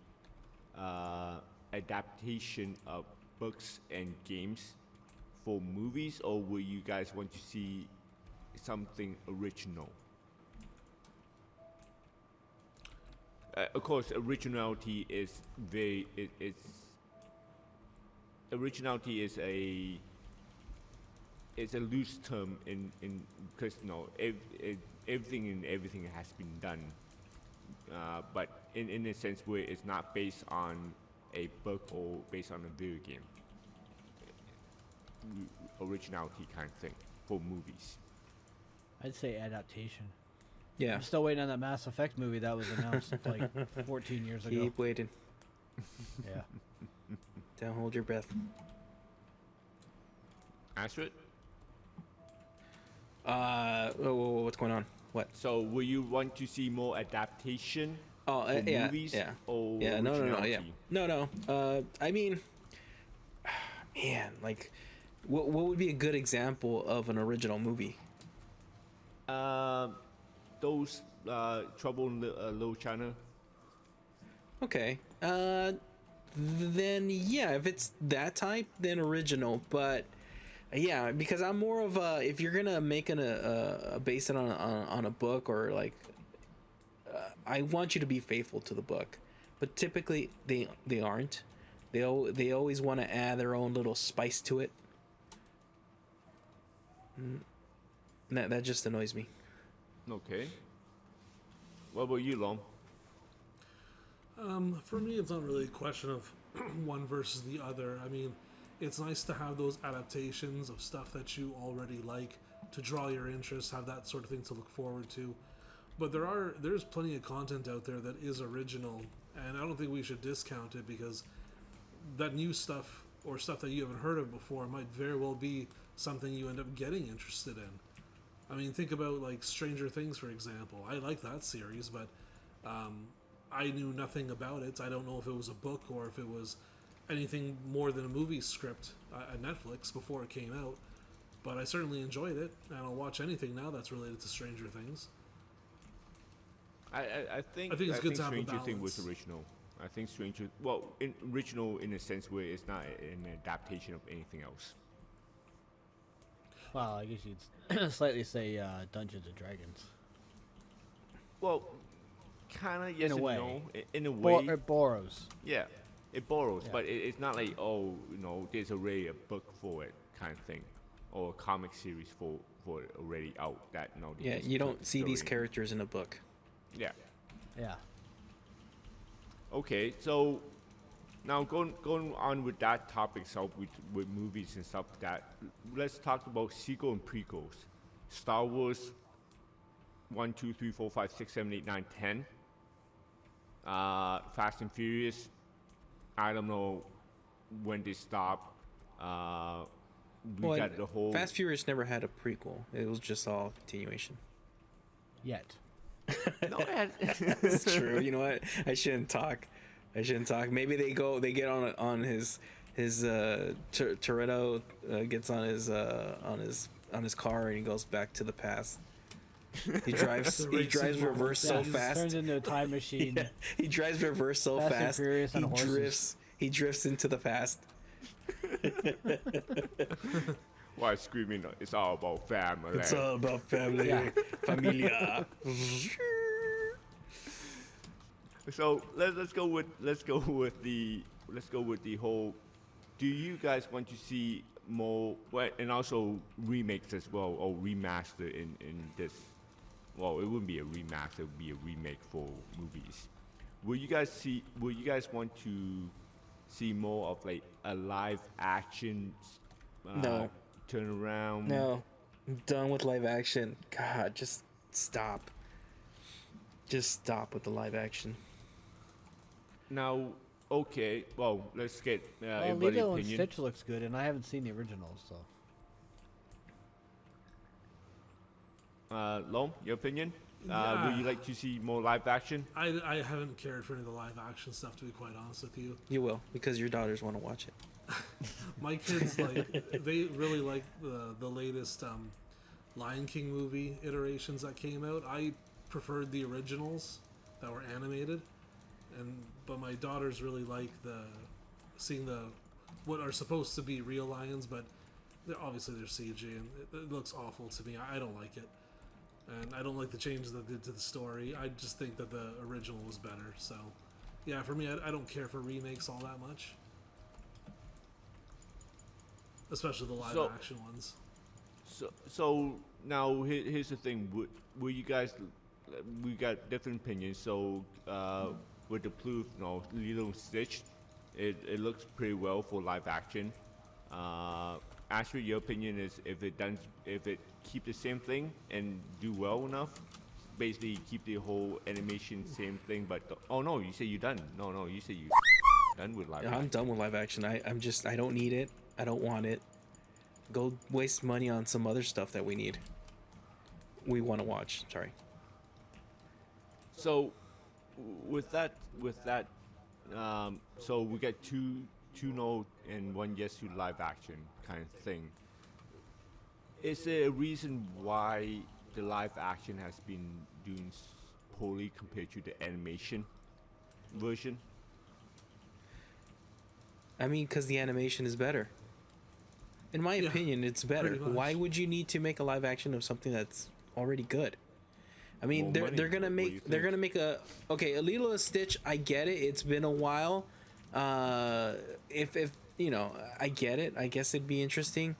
Speaker 1: adaptation of books and games for movies, or would you guys want to see something original? Of course, originality is originality is a loose term in because everything has been done, but in a sense where it's not based on a book or based on a video game. Originality kind of thing for movies.
Speaker 2: I'd say adaptation.
Speaker 3: Yeah.
Speaker 2: I'm still waiting on that Mass Effect movie that was announced like 14 years ago.
Speaker 3: Keep waiting.
Speaker 2: Yeah.
Speaker 3: Don't hold your breath.
Speaker 1: Astrid?
Speaker 3: What's going on? What?
Speaker 1: So, will you want to see more adaptation
Speaker 3: for
Speaker 1: movies?
Speaker 3: Yeah.
Speaker 1: Or
Speaker 3: No. I mean, man, like, what would be a good example of an original movie?
Speaker 1: Those Trouble in Little China.
Speaker 3: Okay. then yeah, if it's that type, then original. But yeah, because I'm more of a, if you're gonna make a base it on a book, or like, I want you to be faithful to the book. But typically they aren't. They always want to add their own little spice to it. That just annoys me.
Speaker 1: Okay. What about you, Lom?
Speaker 4: For me, it's not really a question of one versus the other. I mean, it's nice to have those adaptations of stuff that you already like to draw your interest, have that sort of thing to look forward to. But there's plenty of content out there that is original, and I don't think we should discount it, because that new stuff or stuff that you haven't heard of before might very well be something you end up getting interested in. I mean, think about like Stranger Things, for example. I like that series, but I knew nothing about it. I don't know if it was a book or if it was anything more than a movie script at Netflix before it came out. But I certainly enjoyed it, and I'll watch anything now that's related to Stranger Things.
Speaker 1: I think
Speaker 4: it's good to have a
Speaker 1: Stranger Things was
Speaker 4: balance.
Speaker 1: original. I think original in a sense where it's not an adaptation of anything else.
Speaker 2: Well, I guess you'd slightly say Dungeons and Dragons.
Speaker 1: Well, kind of, yes
Speaker 2: In a
Speaker 1: and
Speaker 2: way.
Speaker 1: no. In a way,
Speaker 2: It borrows.
Speaker 1: yeah, it borrows,
Speaker 2: Yeah.
Speaker 1: but it's not like, oh, there's already a book for it kind of thing, or a comic series for it already out. That no, they
Speaker 3: Yeah,
Speaker 1: just
Speaker 3: you
Speaker 1: put
Speaker 3: don't
Speaker 1: the
Speaker 3: see these
Speaker 1: story in.
Speaker 3: characters in a book.
Speaker 1: Yeah.
Speaker 2: Yeah.
Speaker 1: Okay, so now going on with that topic, so with movies and stuff, that let's talk about sequel and prequels. Star Wars 1, 2, 3, 4, 5, 6, 7, 8, 9, 10. Fast and Furious. I don't know when they stop. We got the whole.
Speaker 3: Fast Furious never had a prequel. It was just all continuation.
Speaker 2: Yet.
Speaker 1: No, it had-
Speaker 3: That's true. You know what? I shouldn't talk. Maybe they get on his Toretto gets on his car, and he goes back to the past. He drives
Speaker 4: The
Speaker 3: he
Speaker 4: racing
Speaker 3: drives
Speaker 4: model.
Speaker 3: reverse so
Speaker 2: Yeah, he
Speaker 3: fast.
Speaker 2: turns into a time machine.
Speaker 3: Yeah, he drives reverse so
Speaker 2: Fast and
Speaker 3: fast.
Speaker 2: Furious on
Speaker 3: He
Speaker 2: horses.
Speaker 3: drifts into the past.
Speaker 1: While screaming, it's all about family.
Speaker 3: It's all about family,
Speaker 2: Yeah.
Speaker 3: familia.
Speaker 1: So let's go with the whole. Do you guys want to see more, and also remakes as well, or remaster in this? Well, it wouldn't be a remaster; it would be a remake for movies. Will you guys want to see more of like a live action?
Speaker 3: No.
Speaker 1: Turnaround.
Speaker 3: No, I'm done with live action. God, just stop. Just stop with the live action.
Speaker 1: Now, okay. Well, let's get
Speaker 2: Well,
Speaker 1: everybody's
Speaker 2: Lilo and
Speaker 1: opinion.
Speaker 2: Stitch looks good, and I haven't seen the original, so.
Speaker 1: Lom, your opinion?
Speaker 4: Yeah.
Speaker 1: Would you like to see more live action?
Speaker 4: I haven't cared for any of the live action stuff, to be quite honest with you.
Speaker 3: You will, because your daughters want to watch it.
Speaker 4: My kids they really like the latest Lion King movie iterations that came out. I preferred the originals that were animated, but my daughters really like seeing what are supposed to be real lions, but they're CG, and it looks awful to me. I don't like it, and I don't like the changes that they did to the story. I just think that the original was better. So, yeah, for me, I don't care for remakes all that much. Especially the live action ones.
Speaker 1: So now here's the thing. Will you guys? We got different opinions. So with the blue, Lilo and Stitch, it looks pretty well for live action. Actually, your opinion is if it keep the same thing and do well enough, basically keep the whole animation same thing. But oh no, you say you're done. No, you say you done with live
Speaker 3: Yeah,
Speaker 1: action.
Speaker 3: I'm done with live action. I don't need it. I don't want it. Go waste money on some other stuff that we want to watch. Sorry.
Speaker 1: So, with that, so we get two no and one yes to live action kind of thing. Is there a reason why the live action has been doing poorly compared to the animation version?
Speaker 3: I mean, because the animation is better. In my opinion, it's better.
Speaker 4: pretty much.
Speaker 3: Why would you need to make a live action of something that's already good? I mean,
Speaker 1: More
Speaker 3: they're
Speaker 1: money,
Speaker 3: they're gonna
Speaker 1: what do you
Speaker 3: make they're
Speaker 1: think?
Speaker 3: gonna make a a Lilo and Stitch. I get it. It's been a while. If you know, I get it. I guess it'd be interesting.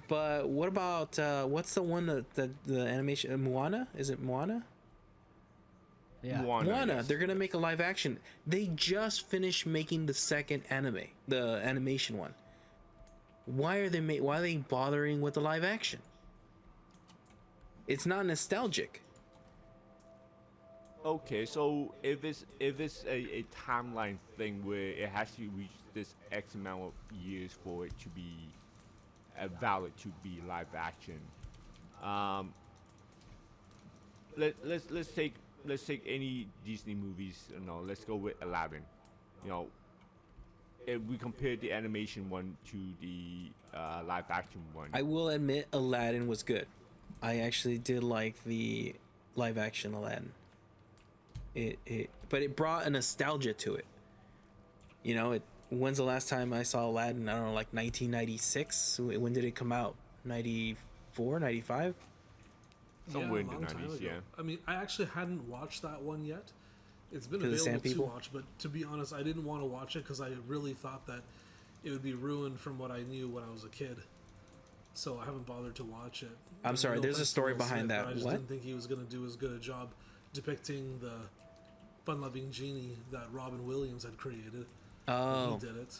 Speaker 3: But what about what's the one that the animation Moana? Is it Moana?
Speaker 2: Yeah.
Speaker 3: Moana.
Speaker 1: yes.
Speaker 3: They're gonna make a live action. They just finished making the second anime, the animation one. Why are they bothering with the live action? It's not nostalgic.
Speaker 1: Okay, so if it's a timeline thing where it has to reach this X amount of years for it to be valid to be live action, let's take any Disney movies. You know, let's go with Aladdin. You know, if we compare the animation one to the live action one,
Speaker 3: I will admit Aladdin was good. I actually did like the live action Aladdin. But it brought a nostalgia to it. You know, when's the last time I saw Aladdin? I don't know, like 1996. When did it come out? 94, 95?
Speaker 1: somewhere in
Speaker 4: a
Speaker 1: the
Speaker 4: long time
Speaker 1: 90s,
Speaker 4: ago.
Speaker 1: yeah.
Speaker 4: I mean, I actually hadn't watched that one yet. It's been
Speaker 3: To the Sand
Speaker 4: available to
Speaker 3: People?
Speaker 4: watch, but to be honest, I didn't want to watch it because I really thought that it would be ruined from what I knew when I was a kid. So I haven't bothered to watch it.
Speaker 3: I'm sorry, there's a
Speaker 4: offense to
Speaker 3: story
Speaker 4: Will
Speaker 3: behind
Speaker 4: Smith,
Speaker 3: that.
Speaker 4: but I just
Speaker 3: What?
Speaker 4: didn't think he was going to do as good a job depicting the fun-loving genie that Robin Williams had created.
Speaker 3: Oh,
Speaker 4: He did it.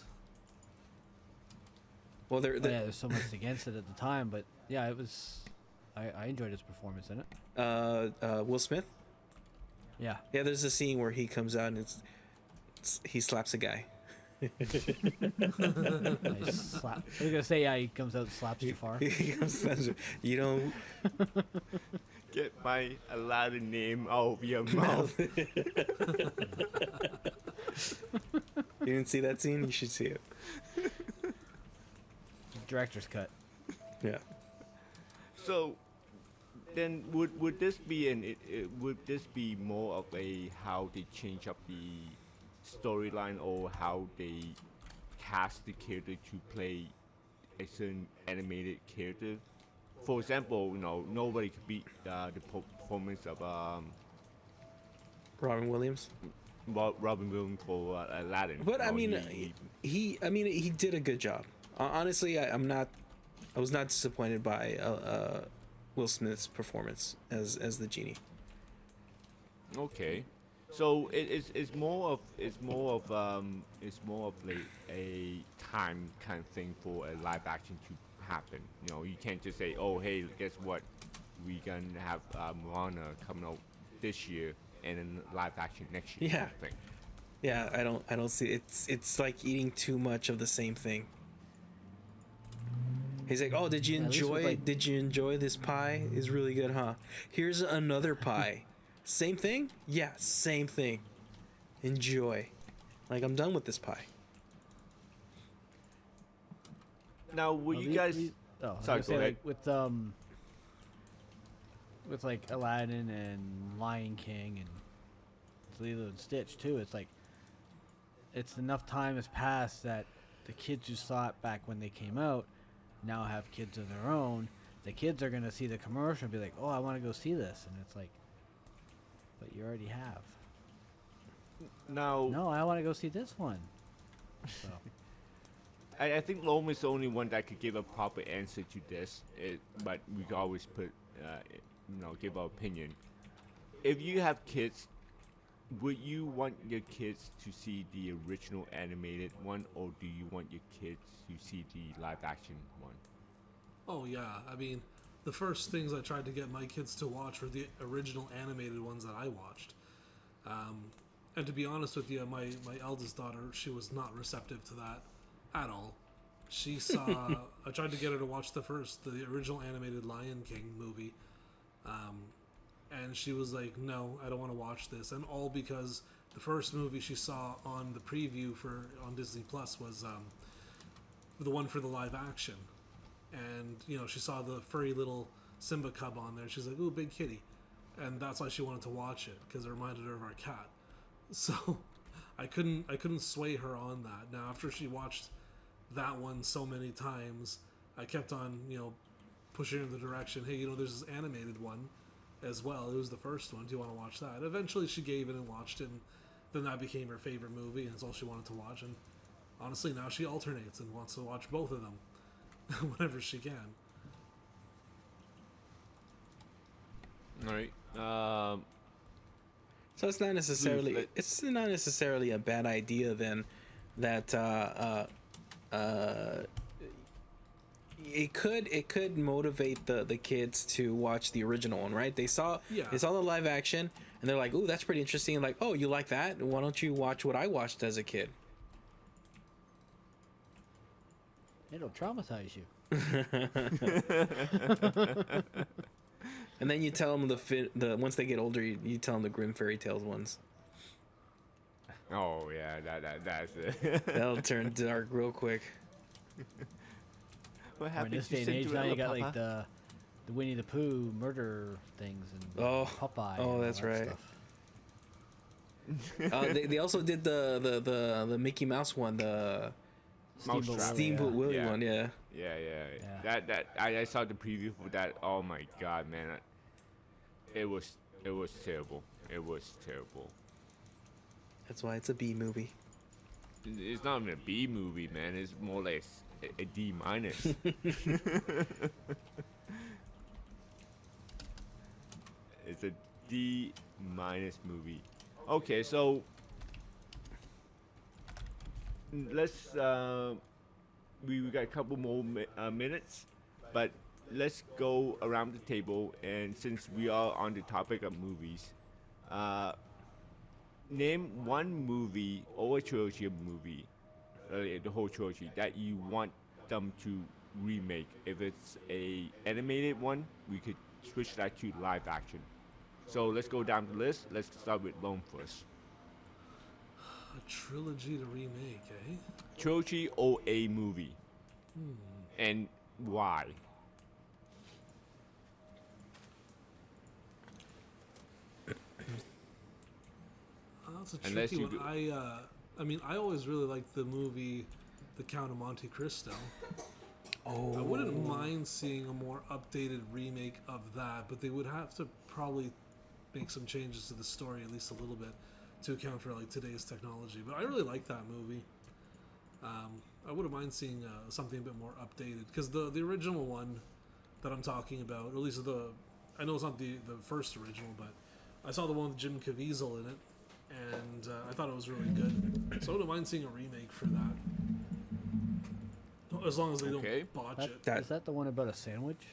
Speaker 3: well,
Speaker 2: Oh, yeah, there's so much against it at the time, but yeah, it was. I enjoyed his performance in it.
Speaker 3: Will Smith.
Speaker 2: Yeah.
Speaker 3: Yeah, there's a scene where he comes out and he slaps a guy.
Speaker 2: Nice slap. I was gonna say, yeah, he comes out and slaps Jafar.
Speaker 3: He comes out, you know,
Speaker 1: Get my Aladdin name out of your mouth.
Speaker 3: you didn't see that scene? You should see it.
Speaker 2: Director's cut.
Speaker 3: Yeah.
Speaker 1: So then would this be would this be more of a how they change up the storyline or how they cast the character to play a certain animated character? For example, you know, nobody could beat the performance of
Speaker 3: Robin Williams.
Speaker 1: Robin Williams for Aladdin.
Speaker 3: But
Speaker 1: You
Speaker 3: I
Speaker 1: know,
Speaker 3: mean, he did a good job. Honestly, I was not disappointed by Will Smith's performance as the genie.
Speaker 1: okay. So it's more of like a time kind of thing for a live action to happen. You know, you can't just say, oh hey, guess what, we gonna have Moana coming out this year and then live action next year.
Speaker 3: Yeah.
Speaker 1: kind of thing.
Speaker 3: Yeah, I don't see it's like eating too much of the same thing. He's like, oh, did you
Speaker 2: Yeah, at least with,
Speaker 3: enjoy?
Speaker 2: like-
Speaker 3: Did you enjoy this pie? It's really good, huh? Here's another pie. Same thing? Yeah, same thing. Enjoy. Like, I'm done with this pie.
Speaker 1: Now, will
Speaker 2: Well,
Speaker 1: you guys?
Speaker 2: oh, I was
Speaker 1: Sorry,
Speaker 2: gonna say,
Speaker 1: go ahead.
Speaker 2: like, with like Aladdin and Lion King and Lilo and Stitch too. It's like it's enough time has passed that the kids who saw it back when they came out now have kids of their own. The kids are gonna see the commercial and be like, "Oh, I want to go see this," and it's like, "But you already have."
Speaker 1: Now,
Speaker 2: No, I want to go see this one. So
Speaker 1: I think Loam is the only one that could give a proper answer to this. But we can always put, give our opinion. If you have kids, would you want your kids to see the original animated one, or do you want your kids to see the live action one?
Speaker 4: Oh yeah, I mean, the first things I tried to get my kids to watch were the original animated ones that I watched. And to be honest with you, my eldest daughter, she was not receptive to that at all. She saw, I tried to get her to watch the original animated Lion King movie. And she was like, no, I don't want to watch this. And all because the first movie she saw on the preview on Disney Plus was the one for the live action. And, she saw the furry little Simba cub on there. She's like, ooh, big kitty. And that's why she wanted to watch it, because it reminded her of our cat. So I couldn't sway her on that. Now after she watched that one so many times, I kept on, pushing her in the direction, hey, there's this animated one as well. It was the first one. Do you want to watch that? Eventually she gave in and watched it, and then that became her favorite movie, and it's all she wanted to watch. And honestly, now she alternates and wants to watch both of them whenever she can.
Speaker 1: All right.
Speaker 3: So it's not necessarily a bad idea then that it could motivate the kids to watch the original one, right? They saw the live action and they're like, "Ooh, that's pretty interesting." Like, "Oh, you like that? Why don't you watch what I watched as a kid?"
Speaker 2: It'll traumatize you.
Speaker 3: And then you tell them the once they get older, you tell them the grim fairy tales ones.
Speaker 1: Oh yeah, that's it.
Speaker 3: That'll turn dark real quick.
Speaker 1: What
Speaker 2: Or in
Speaker 1: happened
Speaker 2: this
Speaker 1: to
Speaker 2: day and age, now
Speaker 1: Cinderella,
Speaker 2: you got
Speaker 1: Papa?
Speaker 2: like the Winnie the Pooh murder things and Popeye.
Speaker 3: Oh,
Speaker 2: and
Speaker 3: that's
Speaker 2: all that
Speaker 3: right.
Speaker 2: Stuff.
Speaker 3: They also did the Mickey Mouse one, the
Speaker 2: Steamboat Willie,
Speaker 3: Steamboat Willie
Speaker 1: Yeah.
Speaker 3: one, yeah.
Speaker 1: Yeah. I saw the preview for that. Oh my god, man! It was terrible. It was terrible.
Speaker 3: That's why it's a B movie.
Speaker 1: It's not even a B movie, man. It's more like a D minus. It's a D minus movie. Okay, so let's we got a couple more minutes, but let's go around the table, and since we are on the topic of movies, name one movie or a trilogy of movie, the whole trilogy, that you want them to remake. If it's a animated one, we could switch that to live action. So let's go down the list. Let's start with Lone first.
Speaker 4: A trilogy to remake, eh?
Speaker 1: Trilogy or a movie, and why?
Speaker 4: That's a
Speaker 1: Unless
Speaker 4: tricky
Speaker 1: you
Speaker 4: one. I always really liked the movie The Count of Monte Cristo.
Speaker 3: Oh,
Speaker 4: I wouldn't mind seeing a more updated remake of that, but they would have to probably make some changes to the story, at least a little bit, to account for like today's technology. But I really like that movie. I wouldn't mind seeing something a bit more updated, because the original one that I'm talking about, or at least I know it's not the first original, but I saw the one with Jim Caviezel in it, and I thought it was really good. So I wouldn't mind seeing a remake for that, as long as they
Speaker 1: Okay.
Speaker 4: don't botch it.
Speaker 3: That-
Speaker 2: Is that the one about a sandwich?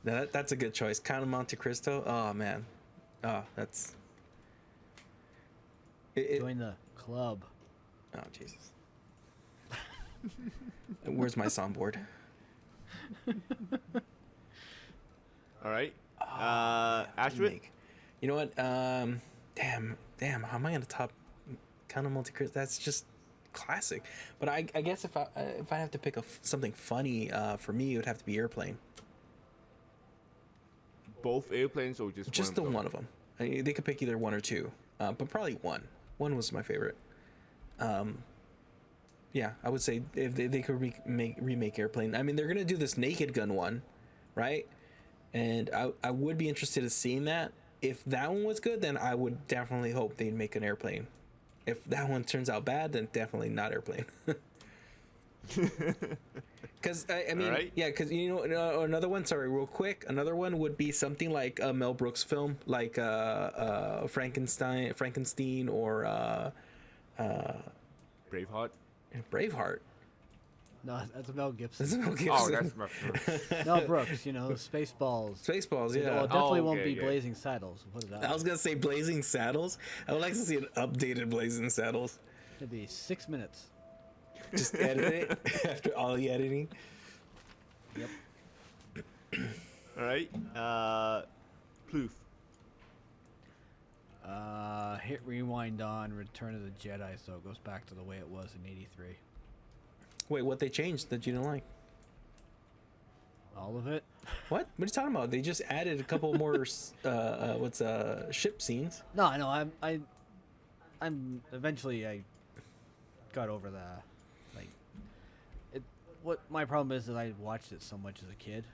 Speaker 3: That's a good choice. Count of Monte Cristo. Oh man, that's.
Speaker 2: Join the club.
Speaker 3: Oh Jesus. Where's my soundboard?
Speaker 1: All right. Astrid.
Speaker 3: Remake. You know what? Damn. How am I gonna top Count of Monte Cristo? That's just classic. But I guess if I have to pick something funny, for me, it would have to be Airplane.
Speaker 1: Both airplanes or just
Speaker 3: Just one of them. I mean, they could pick either one or two, but probably one. One was my favorite. Yeah, I would say if they could remake Airplane. I mean, they're gonna do this Naked Gun one, right? And I would be interested in seeing that. If that one was good, then I would definitely hope they'd make an Airplane. If that one turns out bad, then definitely not Airplane. Because I mean,
Speaker 1: Alright.
Speaker 3: yeah, because another one. Sorry, real quick. Another one would be something like a Mel Brooks film, like Frankenstein, or
Speaker 1: Braveheart.
Speaker 3: Braveheart.
Speaker 2: No, that's Mel Gibson.
Speaker 3: That's Mel Gibson.
Speaker 1: Oh, that's my
Speaker 2: Mel Brooks, Spaceballs.
Speaker 3: Spaceballs.
Speaker 2: Well,
Speaker 3: Yeah.
Speaker 2: it definitely won't
Speaker 1: okay,
Speaker 2: be
Speaker 1: okay.
Speaker 2: Blazing Saddles. We'll put it
Speaker 3: I
Speaker 2: out.
Speaker 3: was gonna say Blazing Saddles. I would like to see an updated Blazing Saddles.
Speaker 2: It'd be 6 minutes.
Speaker 3: Just edit it after all the editing.
Speaker 2: Yep.
Speaker 1: All right. Ploof.
Speaker 2: Hit rewind on Return of the Jedi, so it goes back to the way it was in '83.
Speaker 3: Wait, what they changed that you don't like?
Speaker 2: All all of it.
Speaker 3: What? What are you talking about? They just added a couple more ship scenes.
Speaker 2: No, I know. I'm eventually I got over the like it. What my problem is that I watched it so much as a kid.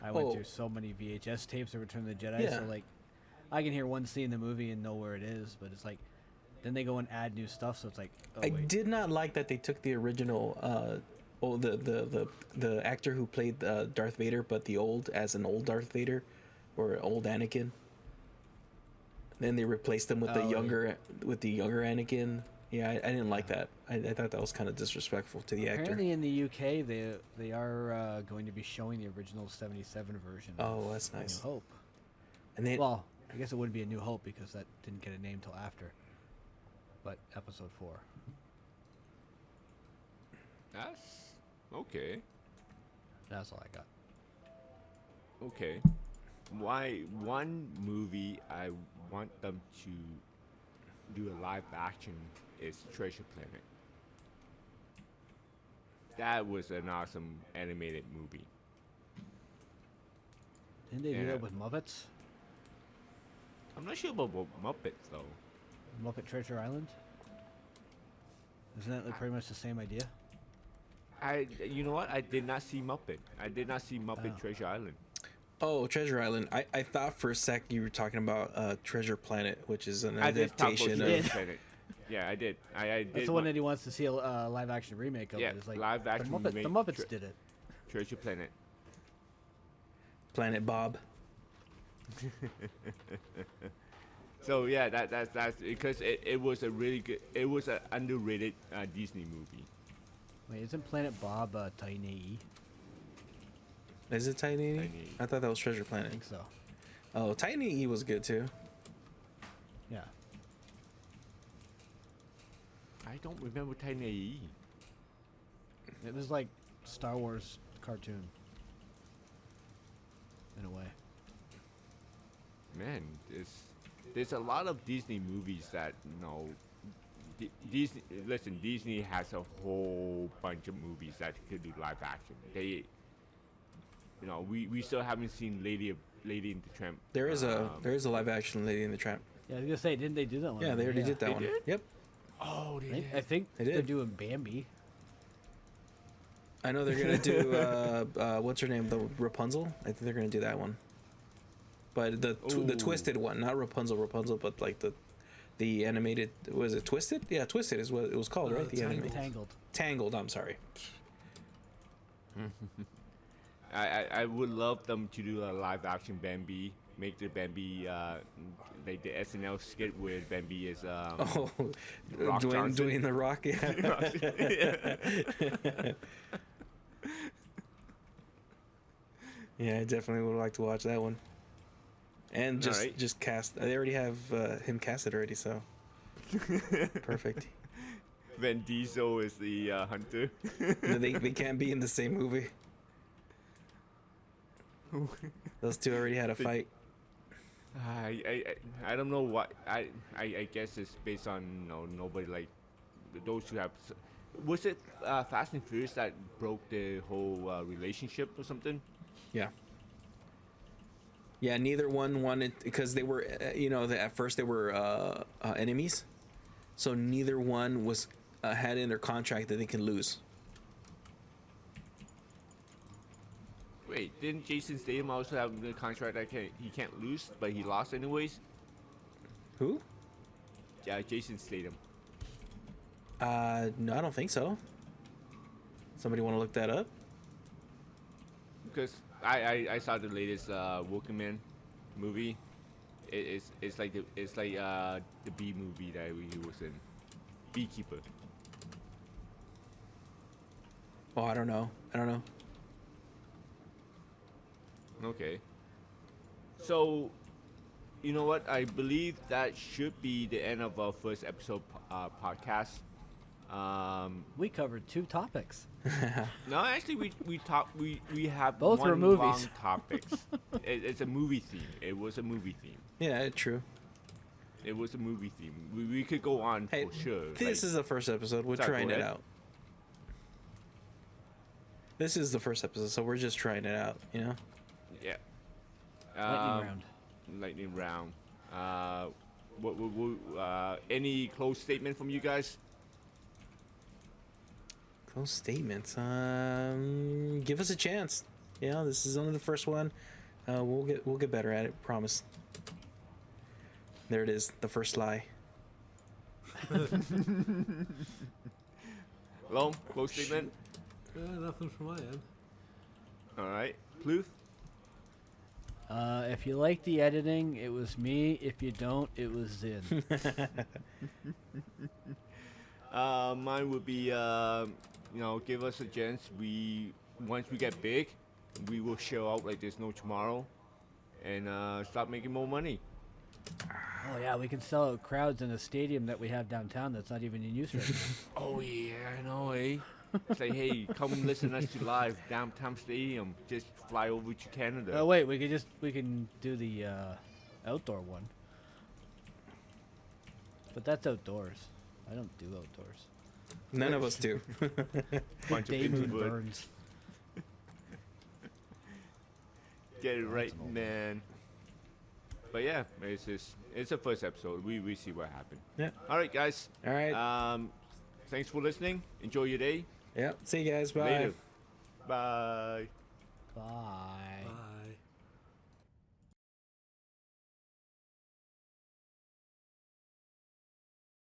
Speaker 2: I went through so many VHS tapes of Return of the Jedi,
Speaker 3: Yeah.
Speaker 2: so like I can hear one scene in the movie and know where it is, but it's like then they go and add new stuff, so it's like
Speaker 3: I did not like that they took the original the actor who played Darth Vader, but the old old Darth Vader or old Anakin. Then they replaced him with the younger Anakin. Yeah, I didn't like that. I thought that was kind of disrespectful to the actor.
Speaker 2: Apparently in the UK they are going to be showing the original 77 version.
Speaker 3: Oh, that's
Speaker 2: of New
Speaker 3: nice.
Speaker 2: Hope.
Speaker 3: And then
Speaker 2: Well, I guess it wouldn't be a New Hope because that didn't get a name till after. But Episode 4.
Speaker 1: That's okay.
Speaker 2: That's all I got.
Speaker 1: Okay. Why one movie I want them to do a live action is Treasure Planet. That was an awesome animated movie.
Speaker 2: Didn't they do
Speaker 1: Yeah.
Speaker 2: that with Muppets?
Speaker 1: I'm not sure about Muppets though.
Speaker 2: Muppet Treasure Island? Isn't that like pretty much the same idea?
Speaker 1: You know what? I did not see Muppet. I did not see Muppet
Speaker 2: Oh.
Speaker 1: Treasure Island.
Speaker 3: Oh, Treasure Island. I thought for a sec you were talking about Treasure Planet, which is an
Speaker 1: I did talk about
Speaker 3: adaptation
Speaker 2: Treasure
Speaker 3: of.
Speaker 1: Planet. Yeah, I did. I did.
Speaker 2: That's the one that he wants to see a live action remake of.
Speaker 1: Yeah,
Speaker 2: It. It's like
Speaker 1: live action
Speaker 2: the
Speaker 1: remake,
Speaker 2: Muppets did it.
Speaker 1: Treasure Planet.
Speaker 3: Planet Bob.
Speaker 1: So yeah, that's because it was a really good. It was an underrated Disney movie.
Speaker 2: Wait, isn't Planet Bob Tiny?
Speaker 3: Is it Tiny?
Speaker 1: Tiny.
Speaker 3: I thought that was Treasure
Speaker 2: I
Speaker 3: Planet.
Speaker 2: think so.
Speaker 3: Oh, Tiny E was good too.
Speaker 2: Yeah.
Speaker 1: I don't remember Tiny E.
Speaker 2: It was like Star Wars cartoon. In a way.
Speaker 1: Man, there's a lot of Disney movies that Disney. Listen, Disney has a whole bunch of movies that could do live action. We still haven't seen Lady in the Tramp.
Speaker 3: There is a live action Lady in the Tramp.
Speaker 2: Yeah, I was gonna say, didn't they do that one?
Speaker 3: Yeah, they already did that
Speaker 1: They
Speaker 3: one.
Speaker 1: did?
Speaker 3: Yep.
Speaker 1: Oh,
Speaker 2: I think
Speaker 3: They
Speaker 2: they're
Speaker 3: did.
Speaker 2: doing Bambi.
Speaker 3: I know they're gonna do what's her name, the Rapunzel. I think they're gonna do that one. But the
Speaker 1: Ooh.
Speaker 3: twisted one, not Rapunzel, but like the animated. Was it Twisted? Yeah, Twisted is what it was called, right? The
Speaker 4: Tangled.
Speaker 3: animated.
Speaker 2: Tangled.
Speaker 3: I'm sorry.
Speaker 1: I would love them to do a live action Bambi. Make the Bambi like the SNL skit where Bambi is
Speaker 3: Oh,
Speaker 1: Rock Johnson.
Speaker 3: Dwayne the Rock. Yeah. Yeah, I definitely would like to watch that one. And
Speaker 1: Alright.
Speaker 3: just cast. They already have him casted already, so perfect.
Speaker 1: Vin Diesel is the hunter.
Speaker 3: No, they can't be in the same movie. Those two already had a fight.
Speaker 1: I don't know what I guess it's based on nobody like those who have. Was it Fast and Furious that broke the whole relationship or something?
Speaker 3: Yeah. Yeah, neither one wanted because they were, at first they were enemies, so neither one was had in their contract that they can lose.
Speaker 1: Wait, didn't Jason Statham also have the contract that he can't lose, but he lost anyways?
Speaker 3: Who?
Speaker 1: Yeah, Jason Statham.
Speaker 3: No, I don't think so. Somebody want to look that up?
Speaker 1: Because I saw the latest Working Man movie. It's like the B movie that he was in, Beekeeper.
Speaker 3: Oh, I don't know.
Speaker 1: Okay. So, you know what? I believe that should be the end of our first episode podcast.
Speaker 2: We covered 2 topics.
Speaker 1: No, actually, we have
Speaker 2: Both
Speaker 1: one
Speaker 2: were movies.
Speaker 1: long topics. It's a movie theme. It was a movie theme.
Speaker 3: Yeah, true.
Speaker 1: It was a movie theme. We could go on
Speaker 3: Hey,
Speaker 1: for sure.
Speaker 3: this is the first episode. We're
Speaker 1: Sorry,
Speaker 3: trying
Speaker 1: go
Speaker 3: it
Speaker 1: ahead.
Speaker 3: out. This is the first episode, so we're just trying it out, you know?
Speaker 1: Yeah.
Speaker 2: Lightning round.
Speaker 1: Lightning round. Any close statement from you guys?
Speaker 3: Close statements. Give us a chance. You know, this is only the first one. We'll get better at it, promise. There it is, the first lie.
Speaker 1: Lom, close statement.
Speaker 4: Nothing from my end.
Speaker 1: All right. Pluth.
Speaker 2: If you like the editing, it was me. If you don't, it was Zin.
Speaker 1: Mine would be, give us a chance. Once we get big, we will show out like there's no tomorrow, and start making more money.
Speaker 2: Oh yeah, we can sell out crowds in a stadium that we have downtown that's not even in use right now.
Speaker 1: Oh yeah, I know, eh? Say, hey, come listen to us to live downtown stadium. Just fly over to Canada.
Speaker 2: Oh wait, we can do the outdoor one. But that's outdoors. I don't do outdoors.
Speaker 3: None of us do.
Speaker 1: Bunch of
Speaker 2: Damon
Speaker 1: introverts.
Speaker 2: Burns.
Speaker 1: Get it right, man. But yeah, it's the first episode. We see what happened.
Speaker 3: Yeah.
Speaker 1: All right, guys.
Speaker 3: All right.
Speaker 1: Thanks for listening. Enjoy your day.
Speaker 3: Yeah. See you guys. Bye.
Speaker 1: Later. Bye.
Speaker 2: Bye.